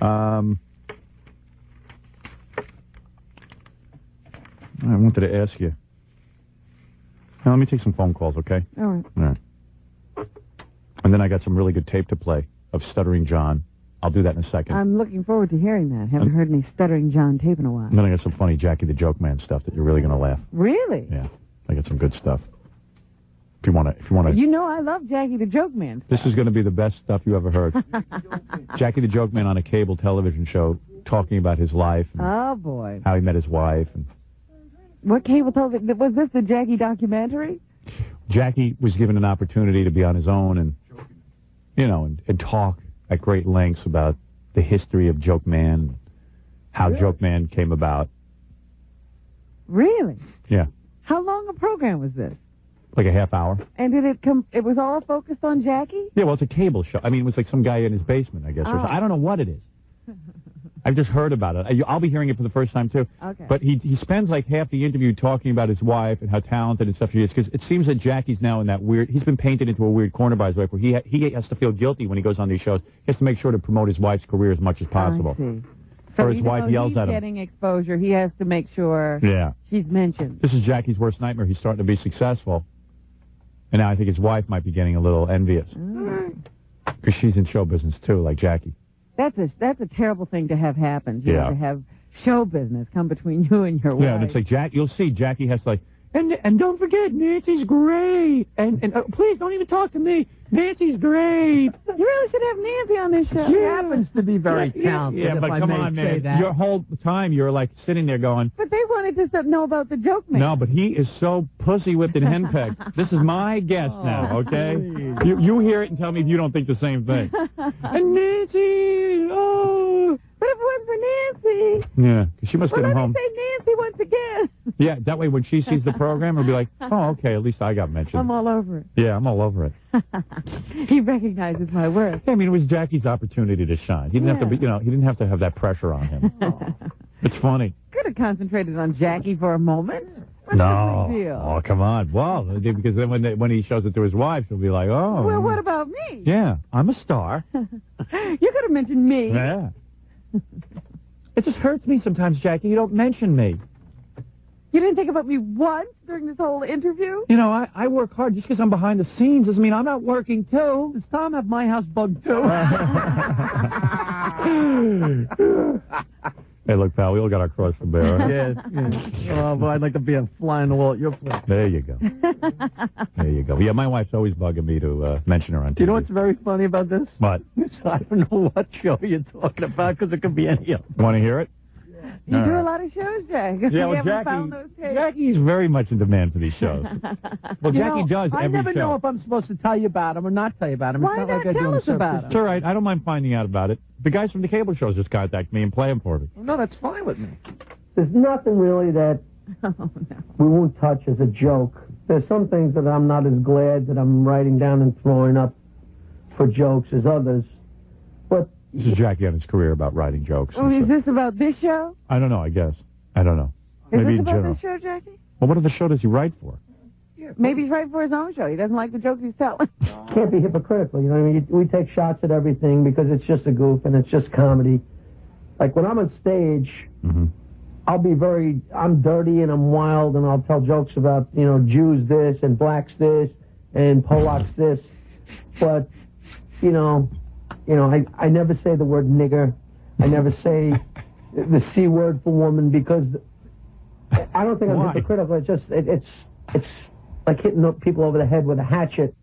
I wanted to ask you. Now, let me take some phone calls, okay? All right. All right. And then I got some really good tape to play of Stuttering John. I'll do that in a second. I'm looking forward to hearing that. Haven't heard any Stuttering John tape in a while. And then I got some funny Jackie the Joke Man stuff that you're really going to laugh. Really? Yeah. I got some good stuff. If you want to. You know I love Jackie the Joke Man stuff. This is going to be the best stuff you ever heard. Jackie the Joke Man on a cable television show talking about his life. And oh, boy. how he met his wife. And what cable television? Was this the Jackie documentary? Jackie was given an opportunity to be on his own and, you know, and talk at great lengths about the history of Joke Man, how Joke Man came about. Really? Yeah. How long a program was this? Like a half hour. And did it come? It was all focused on Jackie? Yeah, well, it's a cable show. I mean, it was like some guy in his basement, I guess. Or I don't know what it is. I've just heard about it. I'll be hearing it for the first time, too. Okay. But he spends like half the interview talking about his wife and how talented and stuff she is, because it seems that Jackie's now in that weird... He's been painted into a weird corner by his wife, where he has to feel guilty when he goes on these shows. He has to make sure to promote his wife's career as much as possible. I see. So or his wife yells at him. He's getting exposure. He has to make sure she's mentioned. This is Jackie's worst nightmare. He's starting to be successful. And now I think his wife might be getting a little envious. Because she's in show business, too, like Jackie. That's a terrible thing to have happen. You know, to have show business come between you and your wife. Yeah, and it's like you'll see Jackie has to like, and don't forget, Nancy's great. And please don't even talk to me. Nancy's great. You really should have Nancy on this show. She happens to be very talented. Yeah, but come on, man. Your whole time you're like sitting there going. But they wanted to know about the Joke Man. No, but he is so pussy-whipped and henpecked. This is my guess now, okay? You hear it and tell me if you don't think the same thing. And Nancy, oh. But if it wasn't for Nancy. Yeah, she must get him home. Let me say Nancy once again. Yeah, that way when she sees the program, it'll be like, oh, okay, at least I got mentioned. I'm all over it. Yeah, I'm all over it. He recognizes my worth. Yeah, I mean, it was Jackie's opportunity to shine. He didn't have to be, he didn't have to have that pressure on him. It's funny. Could have concentrated on Jackie for a moment. What's no. the big deal? Oh, come on. Well, because then when he shows it to his wife, she'll be like, oh. Well, what about me? Yeah, I'm a star. You could have mentioned me. Yeah. It just hurts me sometimes, Jackie. You don't mention me. You didn't think about me once during this whole interview? You know, I work hard. Just because I'm behind the scenes doesn't mean I'm not working, too. Does Tom have my house bugged, too? Hey, look, pal, we all got our cross to bear. Yes. Oh, boy, I'd like to be a fly on the wall at your place. There you go. There you go. Yeah, my wife's always bugging me to mention her on TV. Do you know what's very funny about this? What? I don't know what show you're talking about, because it could be any of them. Want to hear it? You do a lot of shows, Jack. Yeah, well, Jackie's very much in demand for these shows. Well, Jackie does every show. I never know if I'm supposed to tell you about them or not tell you about them. Why not tell us about them? It's all right. I don't mind finding out about it. The guys from the cable shows just contact me and play them for me. No, that's fine with me. There's nothing really that we won't touch as a joke. There's some things that I'm not as glad that I'm writing down and throwing up for jokes as others. But this is Jackie on his career about writing jokes. Oh, is this about this show? I don't know, I guess. I don't know. Is Maybe this in about general. this show, Jackie? Well, what other show does he write for? Maybe he's writing for his own show. He doesn't like the jokes he's telling. Can't be hypocritical, you know what I mean? We take shots at everything because it's just a goof and it's just comedy. Like when I'm on stage, I'm dirty and I'm wild and I'll tell jokes about, Jews this and blacks this and Polacks this. But, I never say the word nigger. I never say the C word for woman because I don't think I'm hypocritical. It's just, it's like hitting people over the head with a hatchet.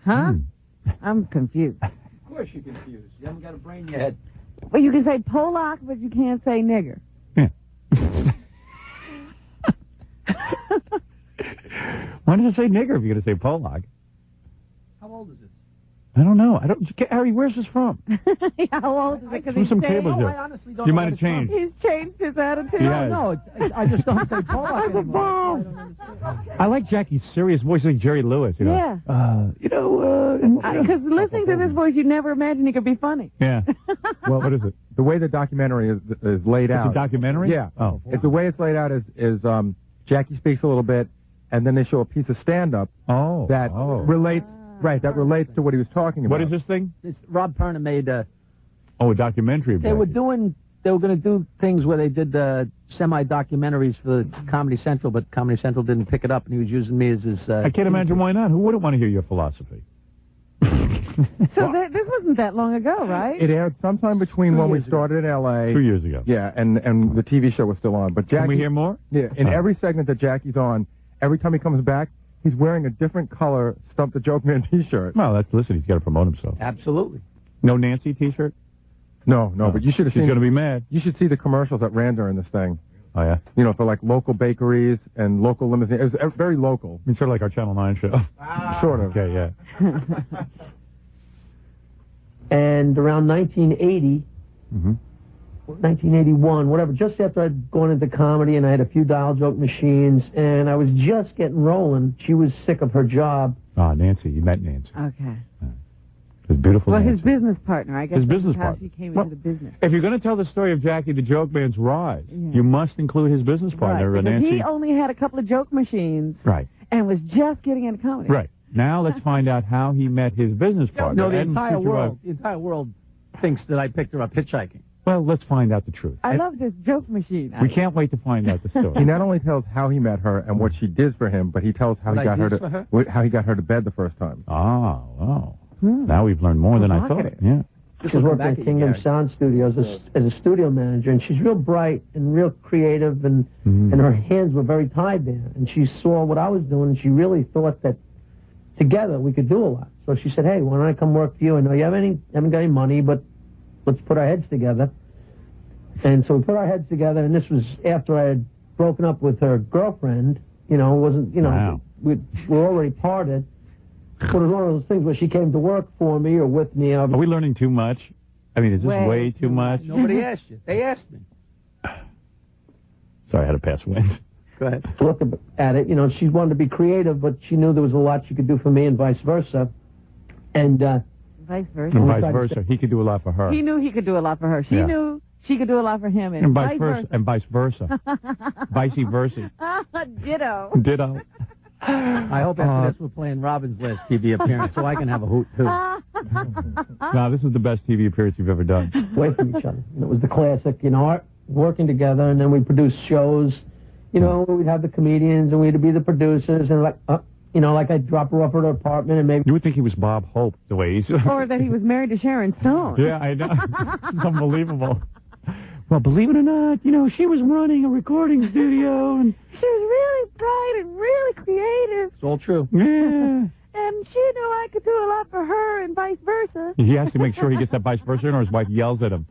Huh? I'm confused. Of course you're confused. You haven't got a brain in your head. Well, you can say Polak, but you can't say nigger. Yeah. Why did I say nigger if you're going to say Polak? How old is it? I don't know. Harry, where's this from? How old is it? From some cable show. I honestly don't know. You might have changed. He's changed his attitude. Yeah. No, I just don't say Polak anymore. I like Jackie's serious voice, like Jerry Lewis. Yeah. Because listening to this voice, you'd never imagine he could be funny. Yeah. Well, what is it? The way the documentary is laid out. It's a documentary? Yeah. Oh. It's the way it's laid out is Jackie speaks a little bit, and then they show a piece of stand-up relates. Right, that relates to what he was talking about. What is this thing? Rob Perna made Oh, a documentary of They were Jackie. They were going to do things where they did semi-documentaries for Comedy Central, but Comedy Central didn't pick it up, and he was using me as his... I can't imagine why not. Who wouldn't want to hear your philosophy? So this wasn't that long ago, right? It aired sometime between when we started in L.A. 2 years ago. Yeah, and the TV show was still on. But Jackie... Can we hear more? Yeah, in every segment that Jackie's on, every time he comes back, he's wearing a different color Stump the Joke Man T-shirt. Well, listen, he's got to promote himself. Absolutely. No Nancy T-shirt? No, but you should have seen... She's going to be mad. You should see the commercials that ran during this thing. Oh, yeah? You know, for like local bakeries and local limousines. It was very local. I mean, sort of like our Channel 9 show. Sort of. Okay, yeah. And around 1980, 1981, whatever, just after I'd gone into comedy and I had a few dial joke machines and I was just getting rolling, she was sick of her job. Ah, Nancy. You met Nancy. Okay. It was beautiful. Well, Nancy. his business partner, I guess. His business how partner. she came Well, into the business. If you're going to tell the story of Jackie the Joke Man's rise, you must include his business partner, Right, because Nancy. he only had a couple of joke machines. Right. And was just getting into comedy. Right. Now let's find out how he met his business partner. No, the and entire future world. wife. The entire world thinks that I picked her up hitchhiking. Well, let's find out the truth. I love this joke machine. We can't wait to find out the He story. not only tells how he met her and what she did for him, but he tells how What he got I her did to for her? how he got her to bed the first time. Ah, wow. Now we've learned more than I thought. Provocative. Yeah. She's worked at Kingdom Sound Studios as a studio manager, and she's real bright and real creative, and her hands were very tied there. And she saw what I was doing, and she really thought that together we could do a lot. So she said, "Hey, why don't I come work for you? I know you haven't got any money, but let's put our heads together." And so we put our heads together, and this was after I had broken up with her girlfriend. You know, it wasn't, you know, Wow. we were already parted. But it was one of those things where she came to work for me or with me. Are we learning too much? I mean, is this way too much? Nobody asked you. They asked me. Sorry, I had a pass wind. Go ahead. Looked at it, you know, she wanted to be creative, but she knew there was a lot she could do for me and vice versa. And Vice versa. And vice versa. He could do a lot for her. He knew he could do a lot for her. She knew she could do a lot for him. And vice versa. And vice versa. Vice versa. Ditto. Ditto. I hope after this we're playing Robin's last TV appearance so I can have a hoot, too. No, this is the best TV appearance you've ever done. away from each other. And it was the classic, you know, art, working together, and then we produced shows. You know, we'd have the comedians, and we'd be the producers, and you know, like I'd drop her off at her apartment, and maybe... You would think he was Bob Hope, the way he's... Or that he was married to Sharon Stone. Yeah, I know. It's unbelievable. Well, believe it or not, you know, she was running a recording studio, and... She was really bright and really creative. It's all true. Yeah. And she knew I could do a lot for her and vice versa. He has to make sure he gets that vice versa in, or his wife yells at him.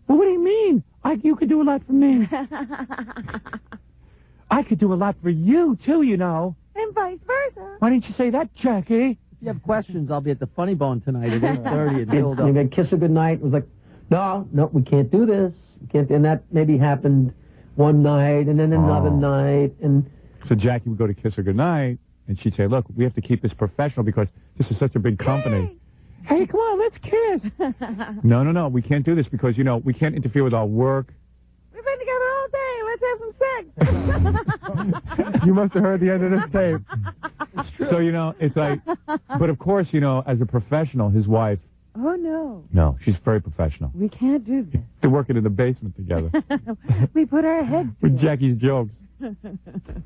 Well, what do you mean? You could do a lot for me. I could do a lot for you, too, you know. And vice versa. Why didn't you say that, Jackie? If you have questions, I'll be at the Funny Bone tonight at 8:30 and build up. Maybe I'd kiss her goodnight. It was like, no, we can't do this. We can't. And that maybe happened one night, and then another night, and... So Jackie would go to kiss her goodnight, and she'd say, look, we have to keep this professional because this is such a big company. Hey, come on, let's kiss. No, we can't do this because, you know, we can't interfere with our work. We've been together all day. Let's have some sex. You must have heard the end of this tape. So, you know, it's like, but of course, you know, as a professional, his wife, Oh, no. no, she's very professional. We can't do this. They're working in the basement together We put our heads with together. Jackie's jokes.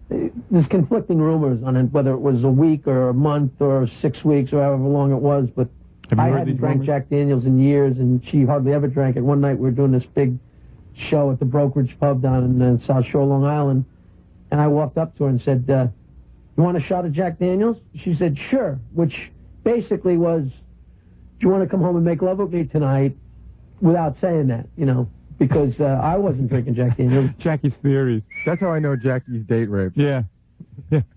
There's conflicting rumors on it, whether it was a week or a month or 6 weeks or however long it was, but Have you I heard hadn't these drank rumors? Jack Daniels in years, and she hardly ever drank it. One night we were doing this big show at the Brokerage Pub down in South Shore, Long Island, and I walked up to her and said, you want a shot of Jack Daniels? She said, sure, which basically was, do you want to come home and make love with me tonight, without saying that, you know, because I wasn't drinking Jack Daniels. Jackie's theories. That's how I know Jackie's date rape. Yeah.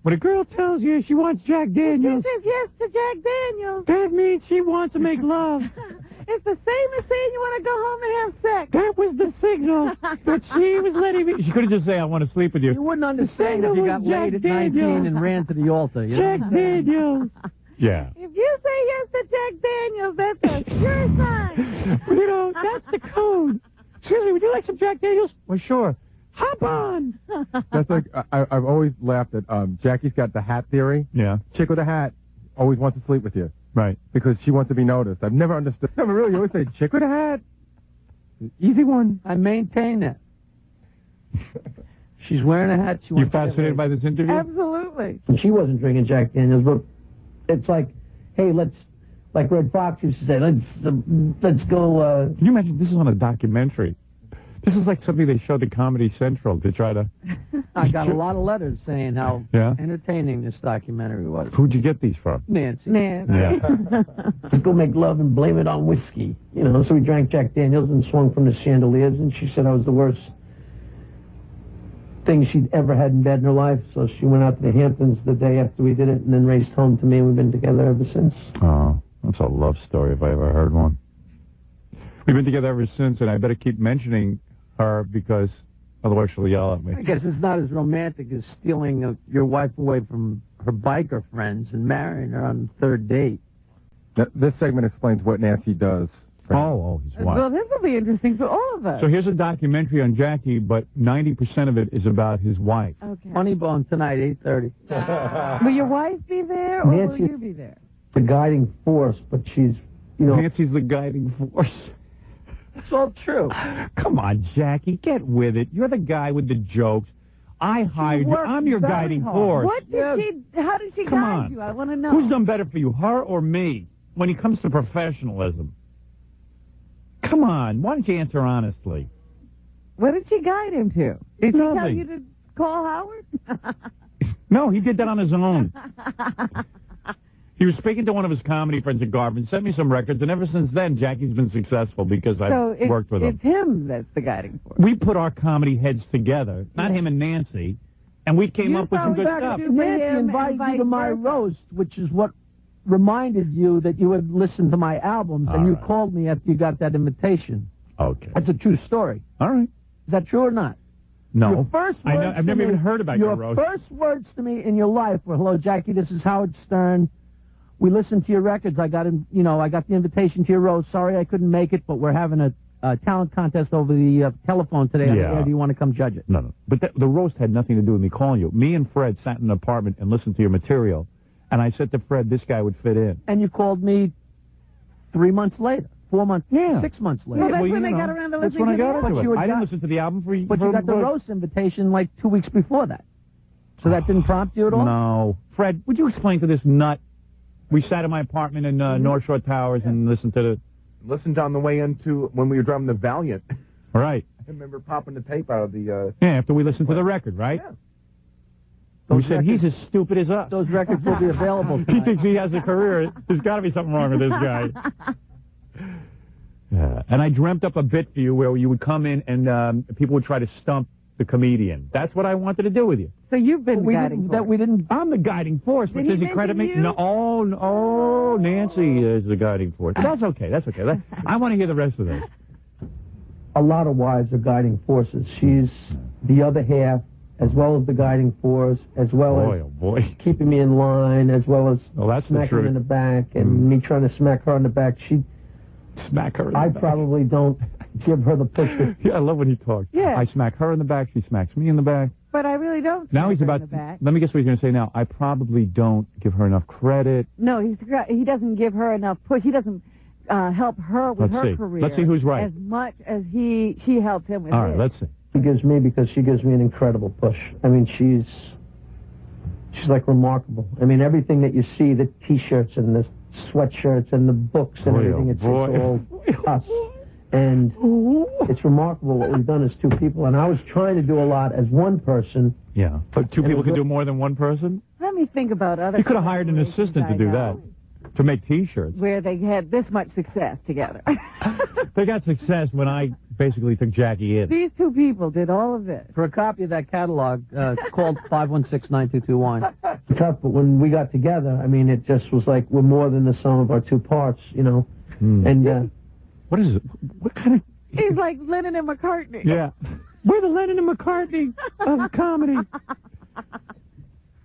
When a girl tells you she wants Jack Daniels, She says yes to Jack Daniels. that means she wants to make love. It's the same as saying you want to go home and have sex. That was the signal that she was letting me... She could have just said, I want to sleep with you. You wouldn't understand if you got laid at 19 and ran to the altar. You know Jack what I'm saying? Daniels. Yeah. If you say yes to Jack Daniels, that's a sure sign. You know, that's the code. Excuse me, would you like some Jack Daniels? Well, sure. Hop on. That's like, I've always laughed at, Jackie's got the hat theory. Yeah. Chick with a hat always wants to sleep with you. Right. Because she wants to be noticed. I've never understood. No, but really, you always say, chick with a hat. Easy one. I maintain that. She's wearing a hat. You fascinated by this interview? Absolutely. And she wasn't drinking Jack Daniels, but it's like, hey, like Red Fox used to say, let's go. Can you imagine? This is on a documentary. This is like something they showed at Comedy Central to try to... I got a lot of letters saying how entertaining this documentary was. Who'd you get these from? Nancy. Yeah. Let's go make love and blame it on whiskey. You know, so we drank Jack Daniels and swung from the chandeliers, and she said I was the worst thing she'd ever had in bed in her life. So she went out to the Hamptons the day after we did it and then raced home to me, and we've been together ever since. Oh, that's a love story if I ever heard one. We've been together ever since, and I better keep mentioning her because otherwise she'll yell at me. I guess it's not as romantic as stealing your wife away from her biker friends and marrying her on the third date. This segment explains what Nancy does. His wife. Well, this will be interesting for all of us. So here's a documentary on Jackie, but 90% of it is about his wife. Okay. Funny Bone tonight, 8:30. Will your wife be there, or Nancy, will you be there? The guiding force, but she's, you know... Nancy's the guiding force. It's all true. Come on, Jackie, get with it. You're the guy with the jokes. I hired you. I'm your guiding force. What did she? How did she guide you? I want to know. Who's done better for you, her or me, when it comes to professionalism? Come on, why don't you answer honestly? What did she guide him to? Did she Nothing. tell you to call Howard? No, he did that on his own. He was speaking to one of his comedy friends at Garvin, sent me some records, and ever since then, Jackie's been successful because I've worked with him. It's him that's the guiding force. We put our comedy heads together, not him and Nancy, and we came up with some good stuff. Nancy invited you to my roast, which is what reminded you that you had listened to my albums, and you called me after you got that invitation. Okay. That's a true story. All right. Is that true or not? No. Your first words I've never even heard about your roast. Your first words to me in your life were, "Hello, Jackie, this is Howard Stern. We listened to your records. I got the invitation to your roast. Sorry I couldn't make it, but we're having a talent contest over the telephone today. Do you want to come judge it?" No. But the roast had nothing to do with me calling you. Me and Fred sat in an apartment and listened to your material, and I said to Fred, this guy would fit in. And you called me 3 months later, 4 months, 6 months later. Well, that's when they got around to listening to the album. I didn't listen to the album for But you got the roast invitation like 2 weeks before that. So that didn't prompt you at all? No. Fred, would you explain to this nut? We sat in my apartment in North Shore Towers and listened to Listened on the way into when we were driving the Valiant. Right. I remember popping the tape out of the... Yeah, after we listened to the record, right? Yeah. We said, he's as stupid as us. Those records will be available tonight. He thinks he has a career. There's got to be something wrong with this guy. Yeah. And I dreamt up a bit for you where you would come in and people would try to stump the comedian. That's what I wanted to do with you. So you've been guiding force. I'm the guiding force, but does he credit me? You? No, Nancy is the guiding force. That's okay. I want to hear the rest of this. A lot of wives are guiding forces. She's the other half, as well as the guiding force, as well as keeping me in line, as well as smacking me in the back, and me trying to smack her in the back. Smack her in the back. I probably don't give her the push. Yeah, I love when he talks. Yeah. I smack her in the back, she smacks me in the back. But I really don't. Now he's her about. in the back. Let me guess what he's going to say now. I probably don't give her enough credit. No, he doesn't give her enough push. He doesn't help her with her career. Let's see who's right. As much as she helps him with All right, his. let's see. She gives me because she gives me an incredible push. I mean, she's like remarkable. I mean, everything that you see, the T-shirts and the sweatshirts and the books and everything, it's all us. And it's remarkable what we've done as two people. And I was trying to do a lot as one person. Yeah, but two people can do more than one person? Let me think about other. You could have hired an assistant to do that, to make T-shirts. Where they had this much success together. They got success when I basically took Jackie in. These two people did all of this. For a copy of that catalog, called 516-9221. Tough, but when we got together, I mean, it just was like we're more than the sum of our two parts, you know. And what is it? What kind of... He's like Lennon and McCartney. Yeah. We're the Lennon and McCartney of comedy.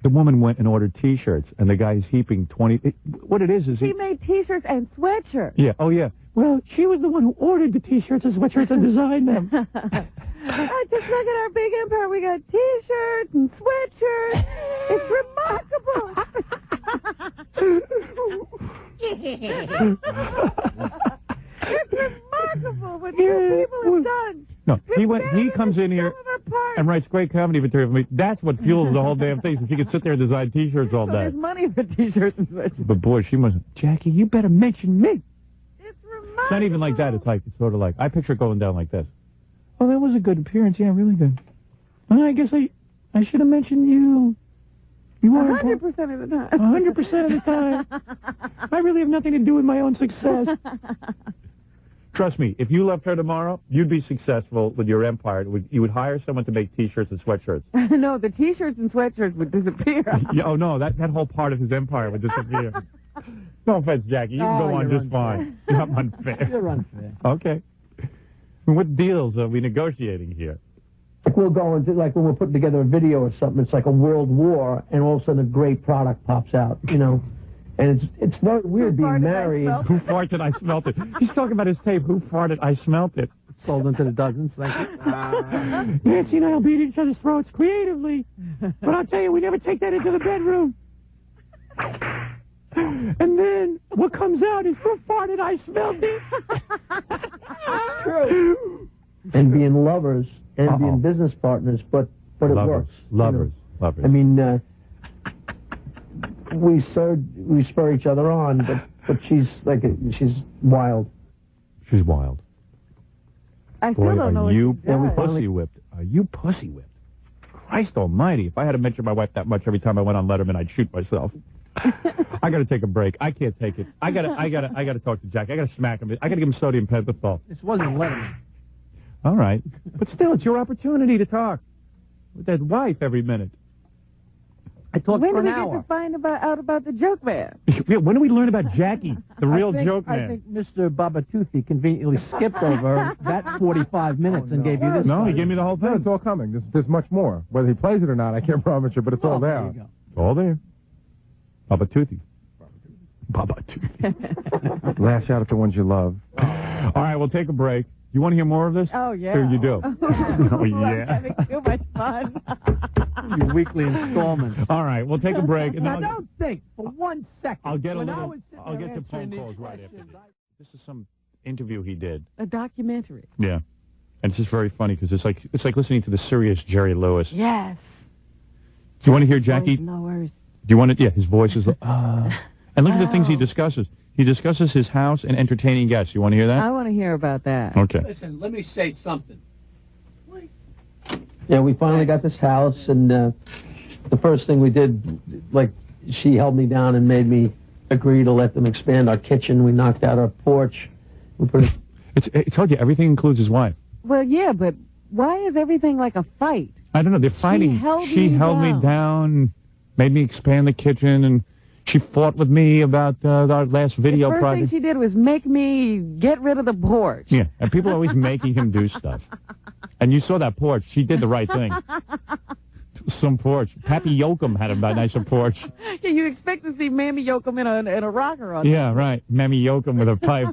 The woman went and ordered T-shirts, and the guy's heaping 20... what it is he made T-shirts and sweatshirts. Yeah, oh yeah. Well, she was the one who ordered the T-shirts and sweatshirts and designed them. Just look at our big empire. We got T-shirts and sweatshirts. It's remarkable. It's remarkable what two people them done. No, he comes in here and writes great comedy material for me. That's what fuels the whole damn thing. So she can sit there and design T-shirts all So day. there's money for T-shirts and sweatshirts. But boy, she must. Jackie, you better mention me. It's remarkable. It's not even like that. It's sort of like, I picture it going down like this. Oh, that was a good appearance. Yeah, really good. Well, I guess I should have mentioned you. You are 100% of the time. 100% of the time. I really have nothing to do with my own success. Trust me, if you left her tomorrow, you'd be successful with your empire. You would hire someone to make T-shirts and sweatshirts. No, the T-shirts and sweatshirts would disappear. Yeah, oh, no, that whole part of his empire would disappear. No offense, Jackie. You can go on just fine. You're not unfair. You're unfair. Okay. What deals are we negotiating here? Like we'll go into, like when we're putting together a video or something, it's like a world war, and all of a sudden a great product pops out, you know. And it's very weird being married. Who farted? I smelt it. He's talking about his tape. Who farted? I smelt it. Sold into the dozens. Thank you. Nancy and I will beat each other's throats creatively. But I'll tell you, we never take that into the bedroom. And then what comes out is who farted? I smelled it. True. And being lovers and being business partners, but it works. Lovers. You know? Lovers. I mean, we spur each other on, but she's wild. She's wild. I still don't know what she does. Pussy whipped? Are you pussy whipped? Christ almighty. If I had to mention my wife that much every time I went on Letterman, I'd shoot myself. I gotta take a break. I can't take it. I gotta talk to Jack. I gotta smack him. I gotta give him sodium pentothal. This wasn't Letterman. All right. But still, it's your opportunity to talk with that wife every minute. I talked When for do an we hour. get to find out about the joke man? Yeah, when do we learn about Jackie, the real joke man? I think Mr. Babatuthi conveniently skipped over that 45 minutes and gave you this. No, he gave me the whole No, thing. it's all coming. There's much more. Whether he plays it or not, I can't promise you, but it's all there. There you go. It's all there. Babatuthi. Babatuthi. Lash out at the ones you love. All right, we'll take a break. You want to hear more of this? Oh, yeah. Sure you do. Oh, yeah. I'm having too much fun. Your weekly installment. All right, we'll take a break. And Now, then don't think for 1 second. I'll get when a I little. was sitting I'll there get to phone answering calls these right after. questions, This is some interview he did. A documentary. Yeah, and it's just very funny because it's like listening to the serious Jerry Lewis. Yes. Do you want to hear Jackie? Voice lowers. Do you want to? Yeah, his voice is. And look at the things he discusses. He discusses his house and entertaining guests. You want to hear that? I want to hear about that. Okay. Listen, let me say something. Yeah, we finally got this house, and the first thing we did, like, she held me down and made me agree to let them expand our kitchen. We knocked out our porch. We put I told you, everything includes his wife. Well, yeah, but why is everything like a fight? I don't know. They're fighting. She held me down, made me expand the kitchen, and she fought with me about our last video The first project. thing she did was make me get rid of the porch. Yeah, and people are always making him do stuff. And you saw that porch. She did the right thing. Some porch. Pappy Yoakum had a nicer porch. Yeah, you expect to see Mammy Yoakum in a rocker on Yeah, right. Mammy Yoakum with a pipe.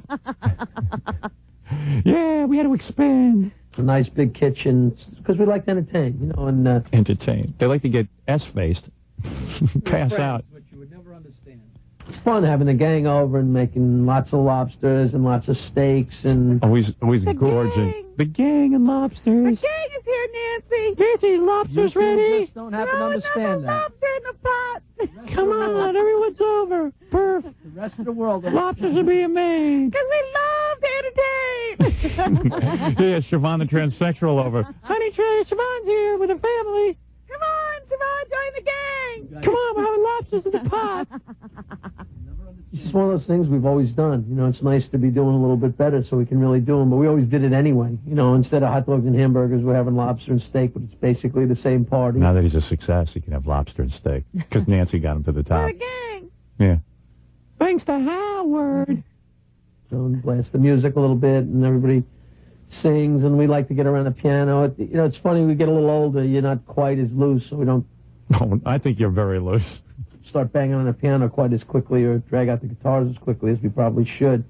Yeah, we had to expand. a nice big kitchen, because we like to entertain, you know, and... Entertain. They like to get S-faced. Pass out. Which you would never understand. It's fun having the gang over and making lots of lobsters and lots of steaks and... Always The gorging. gang. The gang and The lobsters. gang is here, Nancy. Nancy, lobster's ready. Just don't happen to understand that. Lobster in the pot. Come on, everyone's over. Perf. The rest of the world... Lobsters are being made. Because we love to entertain. Yeah, Siobhan the transsexual over. Honey, Siobhan's here with her family. Come on, Siobhan, join the gang. Come on, we're having lobsters in the pot. It's just one of those things we've always done. You know, it's nice to be doing a little bit better so we can really do them, but we always did it anyway. You know, instead of hot dogs and hamburgers, we're having lobster and steak, but it's basically the same party. Now that he's a success, he can have lobster and steak. Because Nancy got him to the top. We're the gang. Yeah. Thanks to Howard. So we blast the music a little bit, and everybody sings, and we like to get around the piano. You know, it's funny, we get a little older, you're not quite as loose, so we don't Oh, I think you're very loose. start banging on the piano quite as quickly or drag out the guitars as quickly as we probably should.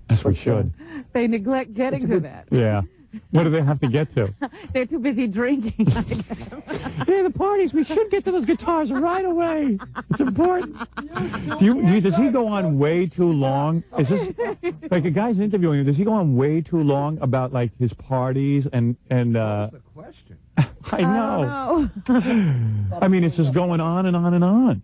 Yes, we should. They neglect getting to that. Yeah. What do they have to get to? They're too busy drinking. Yeah, the parties. We should get to those guitars right away. It's important. Does he go on way too long? Is this like a guy's interviewing him? Does he go on way too long about like his parties and? What's the question? I know. I mean, it's just going on and on and on.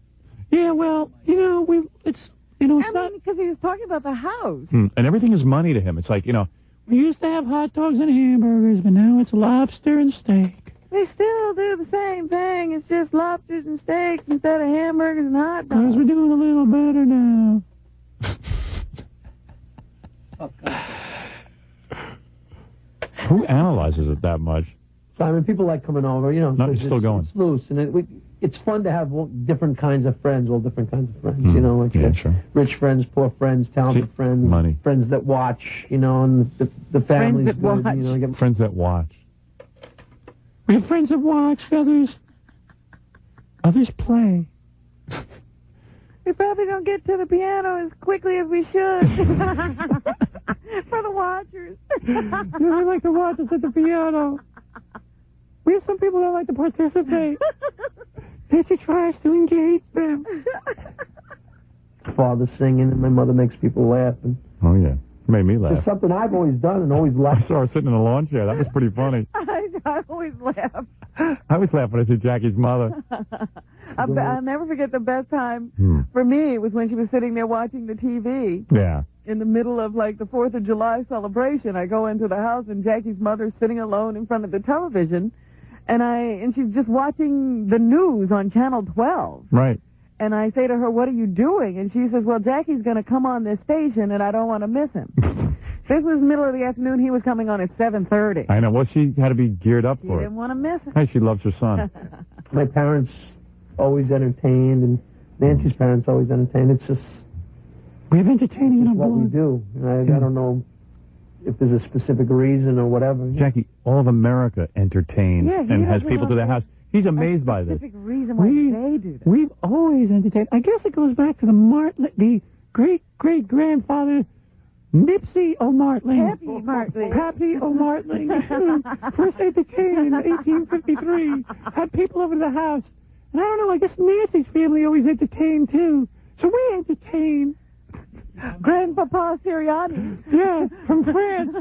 Yeah, well, it's not because he was talking about the house. And everything is money to him. It's like, we used to have hot dogs and hamburgers, but now it's lobster and steak. They still do the same thing. It's just lobsters and steaks instead of hamburgers and hot dogs. Because we're doing a little better now. Who analyzes it that much? So, I mean, people like coming over, No, it's still going. It's loose, and it's fun to have different kinds of friends, all different kinds of friends, like sure. Rich friends, poor friends, talented friends, money. Friends that watch, and the family's Friends that good, watch. Friends that watch. We have friends that watch, others play. We probably don't get to the piano as quickly as we should. For the watchers. They like to watch us at the piano. We have some people that like to participate. Nancy tries to engage them. Father singing, and my mother makes people laugh. And Oh, yeah. Made me laugh. it's something I've always done and always I liked. saw her sitting in a lawn chair. That was pretty funny. I always laugh. I always laugh when I see Jackie's mother. I'll never forget the best time for me was when she was sitting there watching the TV. Yeah. In the middle of like the 4th of July celebration. I go into the house and Jackie's mother's sitting alone in front of the television, and she's just watching the news on Channel 12. Right. And I say to her, "What are you doing?" And she says, "Well, Jackie's going to come on this station, and I don't want to miss him." This was middle of the afternoon. He was coming on at 7:30. I know. Well, she had to be geared up She for it. didn't want to miss him. Hey, she loves her son. My parents always entertained, and Nancy's parents always entertained. It's just We have entertaining in our what we blood. do. I don't know if there's a specific reason or whatever. Jackie, all of America entertains Yeah, he and has doesn't people to their house. He's amazed by this. Specific reason why they do that. We've always entertained. I guess it goes back to the great-great-grandfather Nipsey O'Martling. Pappy Martling. Pappy O'Martling. First entertained in 1853. Had people over to the house. And I don't know, I guess Nancy's family always entertained, too. So we entertain. Grandpapa Sirianni. Yeah, from France.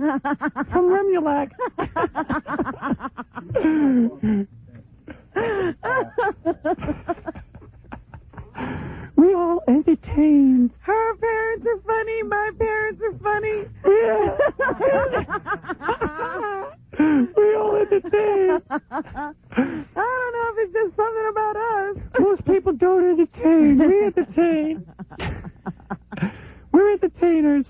From Remulac. We all entertain. Her parents are funny. My parents are funny. Yeah. We all entertain. I don't know if it's just something about us. Most people don't entertain. We entertain. We're entertainers.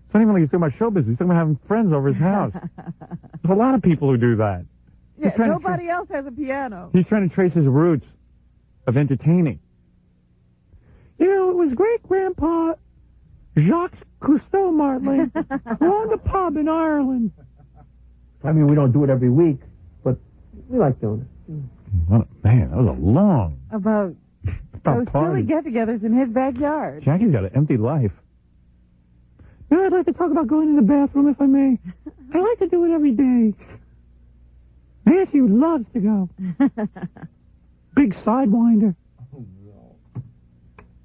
It's not even like he's talking about show business. He's talking about having friends over his house. There's a lot of people who do that. Yeah, nobody else has a piano. He's trying to trace his roots of entertaining. It was great-grandpa Jacques Cousteau Martling who owned a pub in Ireland. I mean, we don't do it every week, but we like doing it. Man, that was a long... About those silly party. get-togethers in his backyard. Jackie's got an empty life. I'd like to talk about going to the bathroom, if I may. I like to do it every day. Nancy loves to go. Big sidewinder.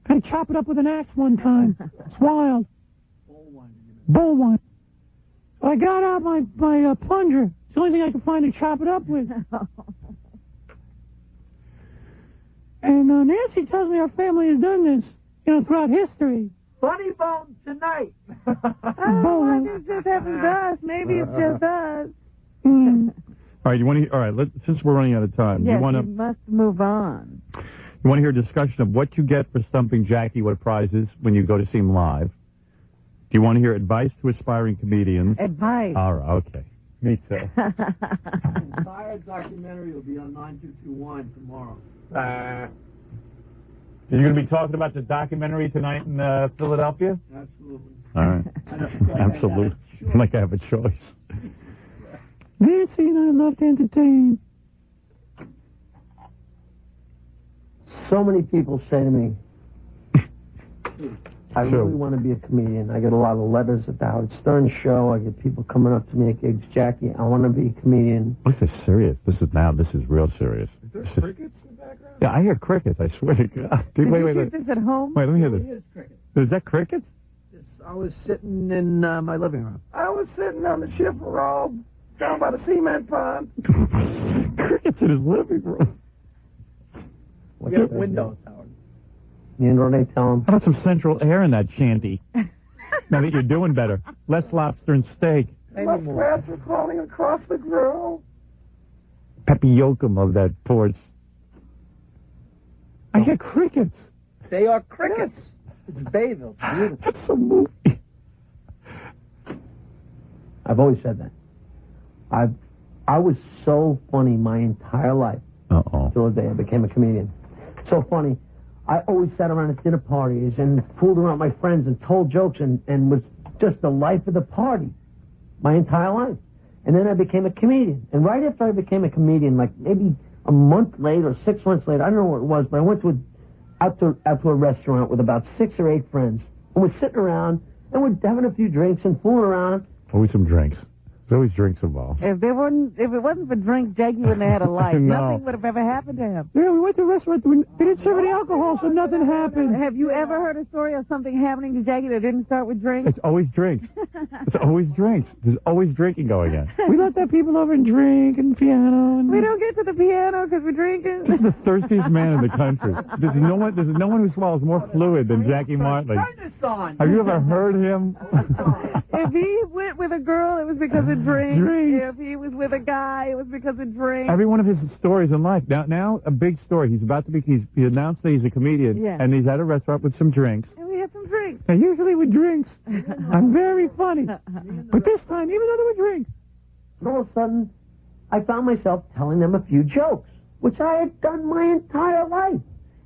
Had to chop it up with an axe one time. It's wild. Bull one. So I got out my plunger. It's the only thing I could find to chop it up with. And Nancy tells me our family has done this, throughout history. Funny bone tonight. I don't know why this just happens to us. Maybe it's just us. All right, all right. Since we're running out of time, Yes, you we must move on. You want to hear a discussion of what you get for stumping Jackie, what prizes when you go to see him live? Do you want to hear advice to aspiring comedians? Advice. All right, okay. Me too. The entire documentary will be on 9221 tomorrow. You're going to be talking about the documentary tonight in Philadelphia? Absolutely. All right. Absolutely. Like I have a choice. Nancy and I love to entertain. So many people say to me, I really want to be a comedian. I get a lot of letters at the Howard Stern show. I get people coming up to me at gigs. Jackie, I want to be a comedian. This is serious. This is real serious. Is there crickets in the background? Yeah, I hear crickets. I swear to God. Did you shoot this at home? Wait, let me hear this. Here's crickets. Is that crickets? I was sitting in my living room. I was sitting on the ship robe down by the cement pond. Crickets in his living room. We have windows, Howard. You know what I tell him? How about some central air in that shanty? Now that you're doing better. Less lobster and steak. Muskrats were crawling across the grill. Pepiocum of that porch. I hear crickets. They are crickets. It's Bayville. It's beautiful. That's a movie. I've always said that. I was so funny my entire life. Till the day I became a comedian. So funny. I always sat around at dinner parties and fooled around with my friends and told jokes and was just the life of the party my entire life. And then I became a comedian. And right after I became a comedian, like maybe a month later or 6 months later, I don't know what it was, but I went to out to a restaurant with about 6 or 8 friends. And we're sitting around and we're having a few drinks and fooling around. Always some drinks. There's always drinks involved. If it wasn't for drinks, Jackie wouldn't have had a life. No. Nothing would have ever happened to him. Yeah, we went to a restaurant. They didn't serve any alcohol, so nothing happened. Have you ever heard a story of something happening to Jackie that didn't start with drinks? It's always drinks. It's always drinks. There's always drinking going on. We let that people over and drink and piano. And We don't get to the piano because we're drinking. This is the thirstiest man in the country. There's no one who swallows more fluid than Jackie Martley. Turn this on. Have you ever heard him? If he went with a girl, it was because of drinks. Drinks. If he was with a guy, it was because of drinks. Every one of his stories in life. Now a big story. He announced that he's a comedian, and he's at a restaurant with some drinks. And we had some drinks. Now, usually with drinks, I'm very funny. But this time, even though there were drinks. And all of a sudden, I found myself telling them a few jokes, which I had done my entire life.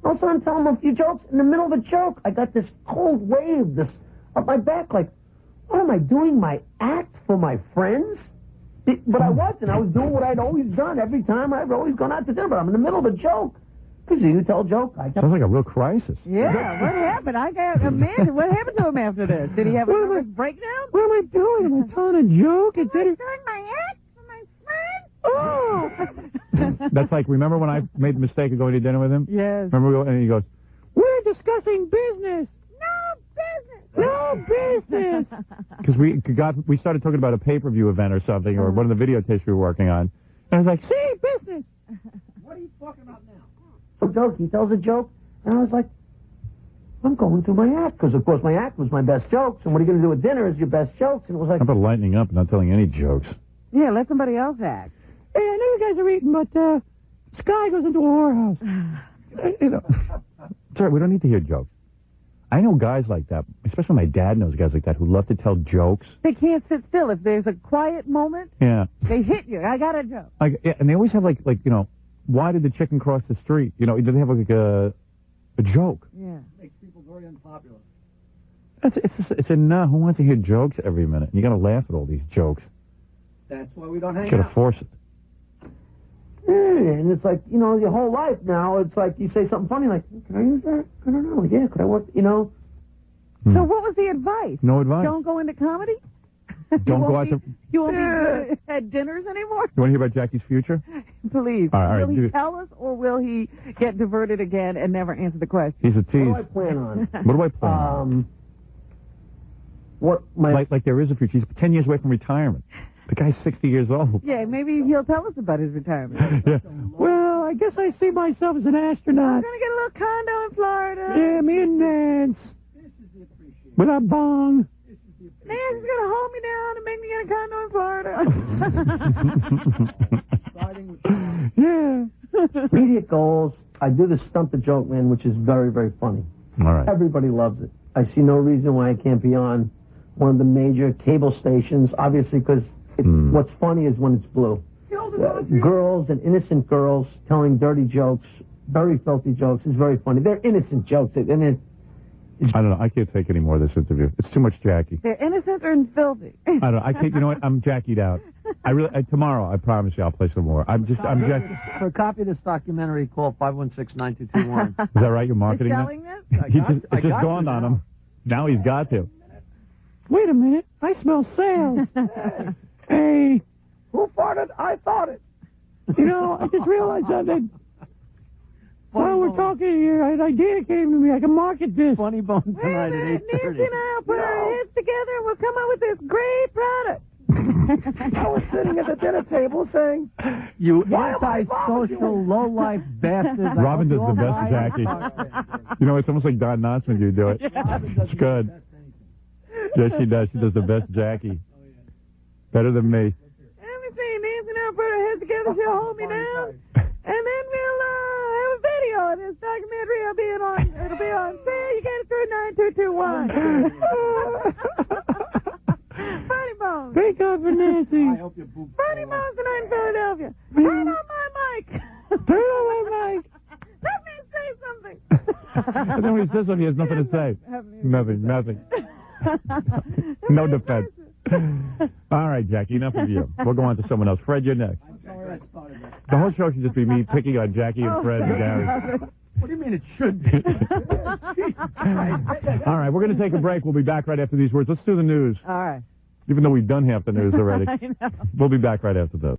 All of a sudden, I'm telling them a few jokes. In the middle of a joke, I got this cold wave up my back, like, what am I doing? My act for my friends? But I wasn't. I was doing what I'd always done every time I've always gone out to dinner. But I'm in the middle of a joke. Because you tell a joke. Sounds like a real crisis. Yeah, what happened? I can't imagine. What happened to him after this? Did he have a nervous breakdown? What am I doing? Am I telling a joke? I'm doing my act for my friend. Oh! That's like, remember when I made the mistake of going to dinner with him? Yes. Remember, and he goes, we're discussing business. No business. Because we started talking about a pay-per-view event or something, or one of the videotapes we were working on. And I was like, see, business. What are you talking about now? A joke. He tells a joke, and I was like, I'm going through my act. Because, of course, my act was my best jokes. And what are you going to do at dinner is your best jokes. And it was like... How about lightening up and not telling any jokes? Yeah, let somebody else act. Hey, I know you guys are eating, but Sky goes into a whorehouse. You know. It's all right, we don't need to hear jokes. I know guys like that, especially my dad knows guys like that who love to tell jokes. They can't sit still. If there's a quiet moment, they hit you. I got a joke. And they always have like why did the chicken cross the street? You know, they have like a joke. Yeah. Makes people very unpopular. It's enough. Who wants to hear jokes every minute? You got to laugh at all these jokes. That's why we don't hang You got out. to force it. And it's like, your whole life now, it's like you say something funny, like, can I use that? I don't know. Yeah, could I work, So what was the advice? No advice. Don't go into comedy? Don't go out to... You won't be good at dinners anymore? You want to hear about Jackie's future? Please. All right, will he tell us, or will he get diverted again and never answer the question? He's a tease. What do I plan on? What do I plan on? Like there is a future. He's 10 years away from retirement. The guy's 60 years old. Yeah, maybe he'll tell us about his retirement. Yeah. Well, I guess I see myself as an astronaut. I'm going to get a little condo in Florida. Yeah, me and Nance. This is the appreciation. With our bong. This is the appreciation. Nance is going to hold me down and make me get a condo in Florida. Siding with Yeah. Immediate goals. I do the Stump the Joke Man, which is very, very funny. All right. Everybody loves it. I see no reason why I can't be on one of the major cable stations, obviously, because what's funny is when it's blue. Girls and innocent girls telling dirty jokes, very filthy jokes, is very funny. They're innocent jokes, and it's... I don't know. I can't take any more of this interview. It's too much Jackie. They're innocent or filthy. I don't know. I can't. You know what? I'm Jackie'd out. Tomorrow, I promise you, I'll play some more. I'm Jackie. For a copy of this documentary, call 516-9221. Is that right? You're marketing You're that? selling this? It just dawned on him. Now he's got to. Wait a minute. I smell sales. Hey. Who farted? I thought it. You know, I just realized something. While we're talking here, an idea came to me. I can market this. Funny Bone tonight at 8:30. Nancy and I'll put our heads together and we'll come up with this great product. I was sitting at the dinner table saying, You Why am I antisocial, low-life bastards. Robin does the best Jackie. You know, it's almost like Don Knotts when you do it. It's good. Yes, she does. She does the best Jackie. Better than me. Let me see. Nancy and I'll put our heads together. She'll hold me down. And then we'll have a video of this documentary. It'll be on sale. You get it through 9221. Funny Bones. Thank God for Nancy. Funny Bones tonight in Philadelphia. Turn on my mic. Turn on my mic. Let me say something. And then when he says something, he has nothing to say. Nothing. No defense. All right, Jackie, enough of you. We'll go on to someone else. Fred, you're next. The whole show should just be me picking on Jackie and Fred and Gary. What do you mean it should be? All right, we're going to take a break. We'll be back right after these words. Let's do the news. All right. Even though we've done half the news already. I know. We'll be back right after this.